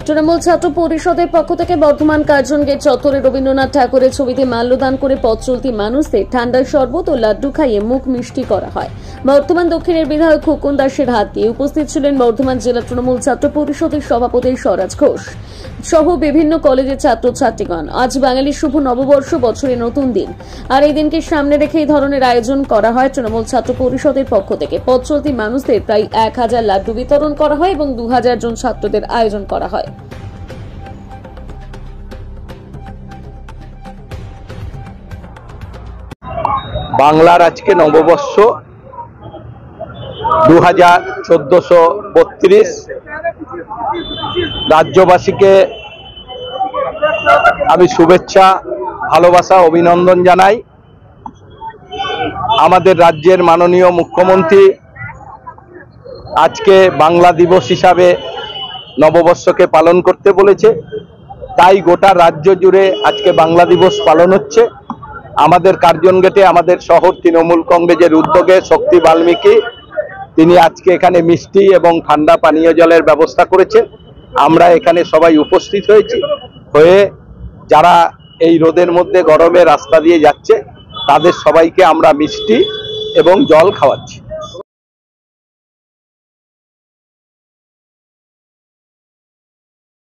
তৃণমূল ছাত্র পরিষদের পক্ষ থেকে বর্ধমান কার্জন গেট চত্বরে রবীন্দ্রনাথ ঠাকুরের ছবিতে মাল্যদান করে পথ চলতি মানুষদের ঠান্ডার শরবত ও লাড্ডু খাইয়ে মুখ মিষ্টি করা হয়। বর্ধমান দক্ষিণের বিধায়ক খোকন দাসের হাত দিয়ে উপস্থিত ছিলেন বর্ধমান জেলা তৃণমূল ছাত্র পরিষদের সভাপতি স্বরাজ ঘোষ সহ বিভিন্ন কলেজের ছাত্রছাত্রীগণ। আজ বাঙালির শুভ নববর্ষ, বছরের নতুন দিন, আর এই দিনকে সামনে রেখে এই ধরনের আয়োজন করা হয় তৃণমূল ছাত্র পরিষদের পক্ষ থেকে। পথ চলতি মানুষদের প্রায় 1000 লাড্ডু বিতরণ করা হয় এবং 2000 জন ছাত্রদের আয়োজন করা হয়। বাংলার আজকে নববর্ষ ২০১৪-১৩। রাজ্যবাসীকে আমি শুভেচ্ছা, ভালোবাসা, অভিনন্দন জানাই। আমাদের রাজ্যের মাননীয় মুখ্যমন্ত্রী আজকে বাংলা দিবস হিসাবে নববর্ষকে পালন করতে বলেছে, তাই গোটা রাজ্য জুড়ে আজকে বাংলা দিবস পালন হচ্ছে। আমাদের কার্জন গেটে আমাদের শহর তৃণমূল কংগ্রেসের উদ্যোগে শক্তি বাল্মীকি তিনি আজকে এখানে মিষ্টি এবং ঠান্ডা পানীয় জলের ব্যবস্থা করেছেন। আমরা এখানে সবাই উপস্থিত হয়ে যারা এই রোদের মধ্যে গরমে রাস্তা দিয়ে যাচ্ছে তাদের সবাইকে আমরা মিষ্টি এবং জল খাওয়াচ্ছি।